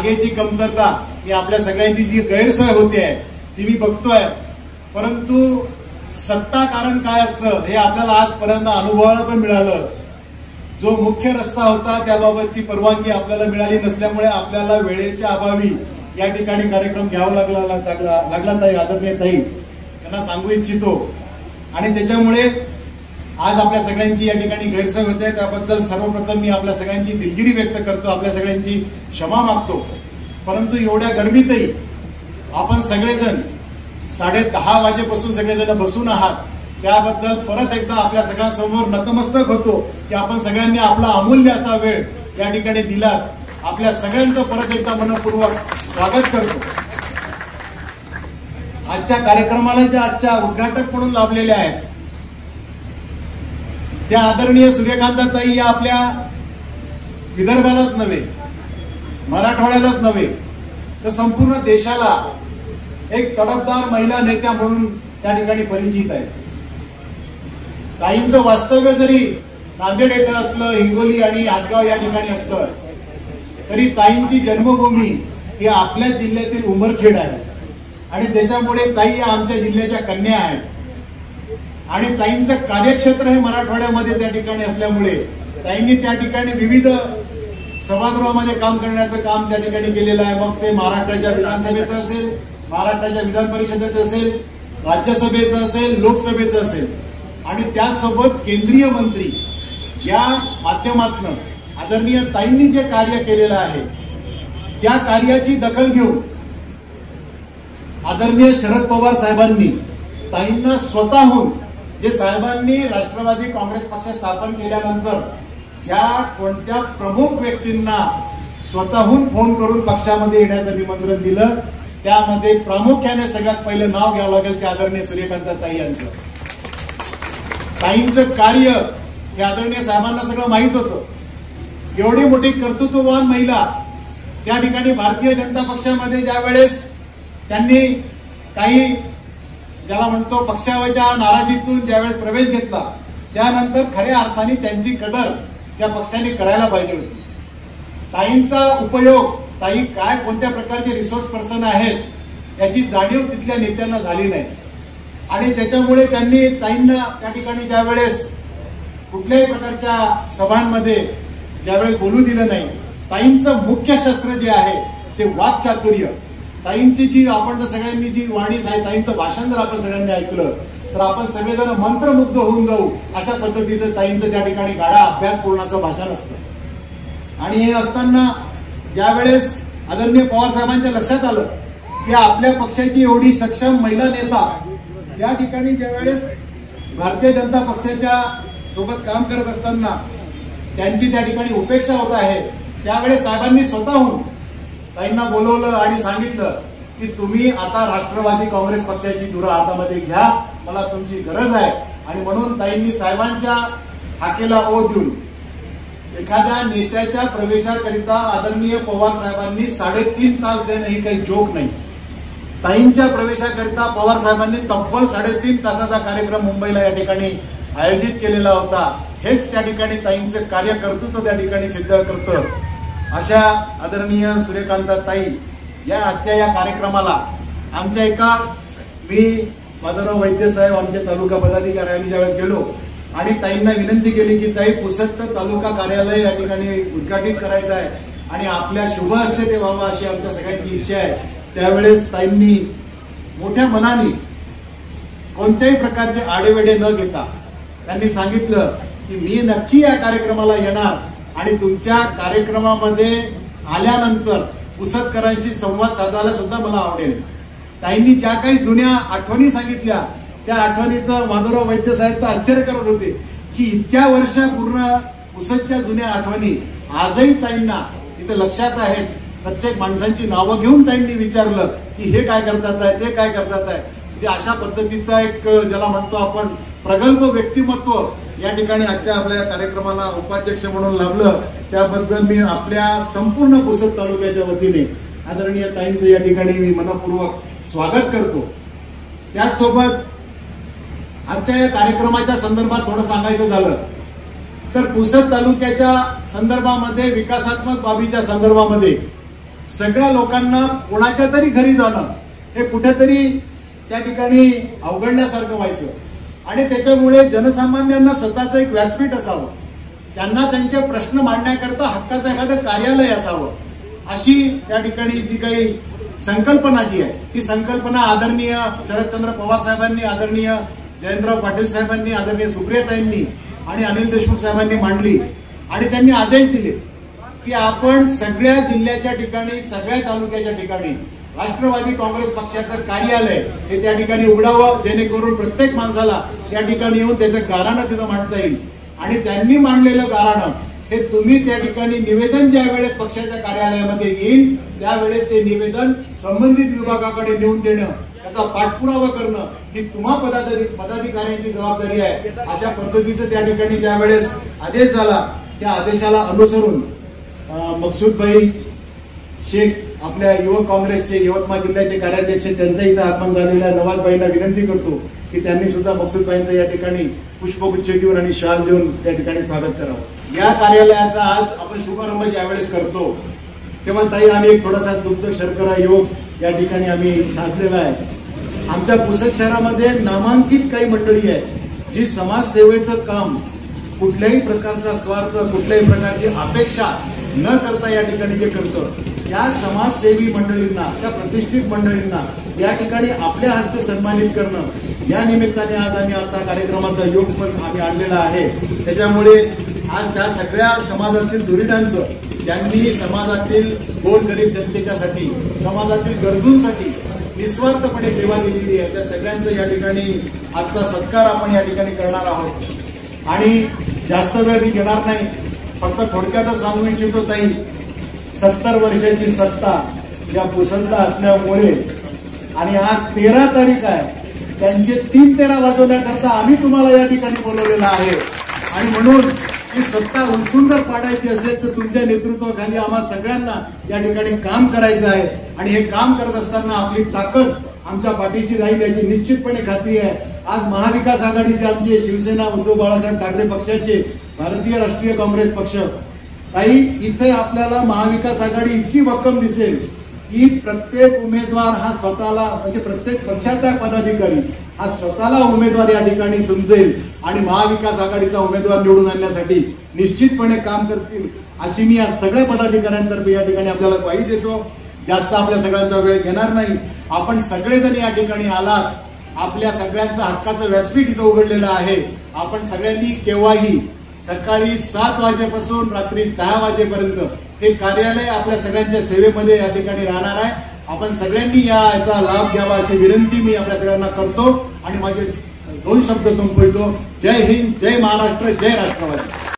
जागेची कमतरता ही आपल्या सगळ्यांची जी गैरसोय होते आहे ती मी बघतोय, परंतु सत्ता कारण काय असतं हे आपल्याला आजपर्यंत अनुभवायला पण मिळालं. जो मुख्य रस्ता होता त्याबाबतची परवानगी आपल्याला मिळाली नसल्यामुळे आपल्याला वेळेच्या अभावी या ठिकाणी कार्यक्रम घ्यावा लागला ताई, आदरणीय ताई त्यांना सांगू इच्छितो. आणि त्याच्यामुळे आज आपल्या सगळ्यांची या ठिकाणी गैरसोय होते, त्याबद्दल सर्वप्रथम मी आपल्या सगळ्यांची दिलगिरी व्यक्त करतो, आपल्या सगळ्यांची क्षमा मागतो. परंतु एवढ्या गरमीतही आपण सगळेजण 10:30 वाजेपासून सगळेजण बसून आहात, त्याबद्दल परत एकदा आपल्या सगळ्यांसमोर नतमस्तक होतो की आपण सगळ्यांनी आपला अमूल्य असा वेळ या ठिकाणी दिलात. आपल्या सगळ्यांचं परत एकदा मनपूर्वक स्वागत करतो. आजच्या कार्यक्रमाला ज्या आजच्या उद्घाटक म्हणून लाभलेल्या आहेत त्या आदरणीय सूर्यकांताताई या आपल्या विदर्भालाच नव्हे, मराठवाड्यालाच नव्हे तर संपूर्ण देशाला एक तडफदार महिला नेत्या म्हणून त्या ठिकाणी परिचित आहे. ताईंचं वास्तव्य जरी नांदेड येथे असलं, हिंगोली आणि हातगाव या ठिकाणी असलं, तरी ताईंची जन्मभूमी ही आपल्या जिल्ह्यातील उमरखेड आहे. आणि त्याच्यामुळे ताई या आमच्या जिल्ह्याच्या कन्या आहेत. आणि ताईंचं कार्यक्षेत्र हे मराठवाड्यामध्ये त्या ठिकाणी असल्यामुळे ताईंनी त्या ठिकाणी विविध सभागृहामध्ये काम करण्याचं काम त्या ठिकाणी केलेलं आहे. मग ते महाराष्ट्राच्या विधानसभेचं असेल, महाराष्ट्राच्या विधान परिषदेचं असेल, राज्यसभेचं असेल, लोकसभेचं असेल, आणि त्यासोबत केंद्रीय मंत्री या माध्यमातून आदरणीय ताईंनी जे कार्य केलेलं आहे त्या कार्याची दखल घेऊन आदरणीय शरद पवार साहेबांनी ताईंना स्वतःहून, जे साहेबांनी राष्ट्रवादी काँग्रेस पक्ष स्थापन केल्यानंतर ज्या कोणत्या प्रमुख व्यक्तींना स्वतःहून फोन करून पक्षामध्ये येण्याचं निमंत्रण दिलं, त्यामध्ये प्रामुख्याने सगळ्यात पहिलं नाव घ्यावं लागेल ते आदरणीय सूर्यकांताताई यांचं. ताईंचं कार्य हे आदरणीय साहेबांना सगळं माहित होतं. एवढी मोठी कर्तृत्ववान महिला त्या ठिकाणी भारतीय जनता पक्षामध्ये ज्या वेळेस त्यांनी काही ज्याला म्हणतो पक्षावरच्या नाराजीतून ज्यावेळेस प्रवेश घेतला, त्यानंतर खऱ्या अर्थाने त्यांची कदर त्या पक्षाने करायला पाहिजे होती. ताईंचा उपयोग, ताई काय कोणत्या प्रकारचे रिसोर्स पर्सन आहेत याची जाणीव तिथल्या नेत्यांना झाली नाही. आणि त्याच्यामुळे त्यांनी ताईंना त्या ठिकाणी ज्यावेळेस कुठल्याही प्रकारच्या सभांमध्ये ज्यावेळेस बोलू दिलं नाही, ताईंचं मुख्य शस्त्र जे आहे ते वाक्चातुर्य. ताईंची जी आपण जर सगळ्यांनी जी वाणी आहे, ताईंचं भाषण जर आपण सगळ्यांनी ऐकलं तर आपण सगळेजण मंत्रमुग्ध होऊन जाऊ, अशा पद्धतीचं ताईंचं त्या ठिकाणी गाढा अभ्यासपूर्ण असं भाषण असतं. आणि हे असताना ज्यावेळेस आदरणीय पवार साहेबांच्या लक्षात आलं की आपल्या पक्षाची एवढी सक्षम महिला नेता त्या ठिकाणी ज्यावेळेस भारतीय जनता पक्षाच्या सोबत काम करत असताना त्यांची त्या ठिकाणी उपेक्षा होत आहे, त्यावेळेस साहेबांनी स्वतःहून ताईंना बोलवलं आणि सांगितलं की तुम्ही आता राष्ट्रवादी काँग्रेस पक्षाची धुरा हातामध्ये घ्या, मला तुमची गरज आहे. आणि म्हणून ताईंनी साहेबांच्या हाकेला ओ देऊन एखाद्या नेत्याच्या प्रवेशाकरिता आदरणीय पवार साहेबांनी 3.5 तास देणं ही काही जोक नाही. ताईंच्या प्रवेशाकरिता पवार साहेबांनी तब्बल 3.5 तासाचा कार्यक्रम मुंबईला या ठिकाणी आयोजित केलेला होता. हेच त्या ठिकाणी ताईंचं कार्य कर्तृत्व त्या ठिकाणी सिद्ध करतं. अशा आदरणीय सूर्यकांताताई या आजच्या या कार्यक्रमाला आमच्या मी माधवराव वैद्य साहेब आमचे तालुका पदाधिकारी आम्ही ज्यावेळेस गेलो आणि ताईंना विनंती केली की ताई पुसदचं तालुका कार्यालय या ठिकाणी उद्घाटित करायचं आहे आणि आपल्या शुभ हस्ते ते व्हावं अशी आमच्या सगळ्यांची इच्छा आहे. त्यावेळेस ताईंनी मोठ्या मनाने कोणत्याही प्रकारचे आडेवेडे न घेता त्यांनी सांगितलं की मी नक्की या कार्यक्रमाला येणार आणि तुमच्या कार्यक्रमामध्ये आल्यानंतर पुसदकरांशी संवाद साधायला सुद्धा मला आवडेल. ताईंनी ज्या काही जुन्या आठवणी सांगितल्या त्या आठवणीत माधवराव वैद्य साहेब तर आश्चर्य करत होते की इतक्या वर्षापूर्वी पुसदच्या जुन्या आठवणी आजही ताईंना इथे लक्षात आहेत. प्रत्येक माणसांची नावं घेऊन ताईंनी विचारलं की हे काय करतात आहे, ते काय करतात आहे. म्हणजे अशा पद्धतीचा एक ज्याला म्हणतो आपण प्रगल्भ व्यक्तिमत्व या ठिकाणी आजच्या आपल्या कार्यक्रमाला उपाध्यक्ष म्हणून लाभलं. त्याबद्दल मी आपल्या संपूर्ण पुसद तालुक्याच्या वतीने आदरणीय ताईंचं या ठिकाणी मी मनपूर्वक स्वागत करतो. त्याचसोबत आजच्या या कार्यक्रमाच्या संदर्भात थोडं सांगायचं झालं तर पुसद तालुक्याच्या संदर्भामध्ये विकासात्मक बाबीच्या संदर्भामध्ये सगळ्या लोकांना कोणाच्या तरी घरी जाणं हे कुठेतरी त्या ठिकाणी अवघडल्यासारखं व्हायचं आणि त्याच्यामुळे जनसामान्यांना स्वतःचं एक व्यासपीठ असावं, त्यांना त्यांचे प्रश्न मांडण्याकरता हक्काचं एखादं कार्यालय असावं, अशी त्या ठिकाणी जी काही संकल्पना जी आहे ती संकल्पना आदरणीय शरदचंद्र पवार साहेबांनी, आदरणीय जयंतराव पाटील साहेबांनी, आदरणीय सुप्रियाताईंनी आणि अनिल देशमुख साहेबांनी मांडली आणि त्यांनी आदेश दिले की आपण सगळ्या जिल्ह्याच्या ठिकाणी, सगळ्या तालुक्याच्या ठिकाणी राष्ट्रवादी काँग्रेस पक्षाचं कार्यालय हे त्या ठिकाणी उघडावं, जेणेकरून प्रत्येक माणसाला त्या ठिकाणी येऊन त्याचं गाऱ्हाणं तिथं मांडता येईल. आणि त्यांनी मांडलेलं गाऱ्हाणं हे तुम्ही त्या ठिकाणी निवेदन ज्या वेळेस पक्षाच्या कार्यालयामध्ये येईल त्यावेळेस ते निवेदन संबंधित विभागाकडे नेऊन देणं, त्याचा पाठपुरावा करणं ही तुम्हा पदाधिकाऱ्यांची जबाबदारी आहे. अशा पद्धतीचं त्या ठिकाणी ज्या वेळेस आदेश झाला त्या आदेशाला अनुसरून मकसूदभाई शेख आपल्या युवक काँग्रेसचे यवतमाळ जिल्ह्याचे कार्याध्यक्ष त्यांचं इथं आगमन झालेल्या नवाजबाईंना विनंती करतो की त्यांनी सुद्धा मकसूदबाईंचं या ठिकाणी पुष्पगुच्छ देऊन आणि शाल देऊन त्या ठिकाणी स्वागत करावं. या कार्यालयाचा आज आपण शुभारंभ ज्यावेळेस करतो तेव्हा ताई आम्ही एक थोडासा दुग्ध शर्करा योग या ठिकाणी आम्ही साधलेला आहे. आमच्या पुसद शहरामध्ये नामांकित काही मंडळी आहे जी समाजसेवेचं काम कुठल्याही प्रकारचा स्वार्थ, कुठल्याही प्रकारची अपेक्षा न करता या ठिकाणी जे करतं, त्या समाजसेवी मंडळींना, त्या प्रतिष्ठित मंडळींना या ठिकाणी आपल्या हस्ते सन्मानित करणं या निमित्ताने आज आम्ही आता कार्यक्रमाचा योग पण आम्ही आणलेला आहे. त्याच्यामुळे आज त्या सगळ्या समाजातील धुरीणांचं, ज्यांनी समाजातील गोरगरीब जनतेच्यासाठी, समाजातील गरजूंसाठी निस्वार्थपणे सेवा दिलेली आहे, त्या सगळ्यांचं या ठिकाणी आजचा सत्कार आपण या ठिकाणी करणार आहोत. आणि जास्त वेळ मी घेणार नाही, फक्त थोडक्यातच सांगू इच्छितो ताई, 70 वर्षाची सत्ता या पुसदला असल्यामुळे आणि आज 13 तारीख आहे, त्यांचे 3-13 वाजवण्याकरता आम्ही तुम्हाला या ठिकाणी बोलवलेलं आहे. आणि म्हणून ही सत्ता उलटून जर पाडायची असेल तर तुमच्या नेतृत्वाखाली आम्हा सगळ्यांना या ठिकाणी काम करायचं आहे. आणि हे काम करत असताना आपली ताकद आमच्या पाठीशी राहील याची निश्चितपणे खात्री आहे. आज महाविकास आघाडीचे आमचे शिवसेना, उद्धव बाळासाहेब ठाकरे पक्षाचे, भारतीय राष्ट्रीय काँग्रेस पक्ष, ताई इथे आपल्याला महाविकास आघाडी इतकी भक्कम दिसेल की प्रत्येक उमेदवार हा स्वतःला, म्हणजे प्रत्येक पक्षाचा पदाधिकारी हा स्वतःला उमेदवार या ठिकाणी समजेल आणि महाविकास आघाडीचा उमेदवार निवडून आणण्यासाठी निश्चितपणे काम करतील अशी मी या सगळ्या पदाधिकाऱ्यांतर्फे या ठिकाणी आपल्याला ग्वाही देतो. जास्त आपल्या सगळ्यांचा वेळ घेणार नाही. आपण सगळेजण या ठिकाणी आलात, आपल्या सगळ्यांचं हक्काचं व्यासपीठ इथं उघडलेलं आहे. आपण सगळ्यांनी केव्हाही सकाळी 7 वाजेपासून रात्री 10 वाजेपर्यंत हे कार्यालय आपल्या सगळ्यांच्या सेवेमध्ये या ठिकाणी राहणार आहे. आपण सगळ्यांनी याचा लाभ घ्यावा अशी विनंती मी आपल्या सगळ्यांना करतो आणि माझे 2 शब्द संपवितो. जय हिंद, जय महाराष्ट्र, जय राष्ट्रवादी.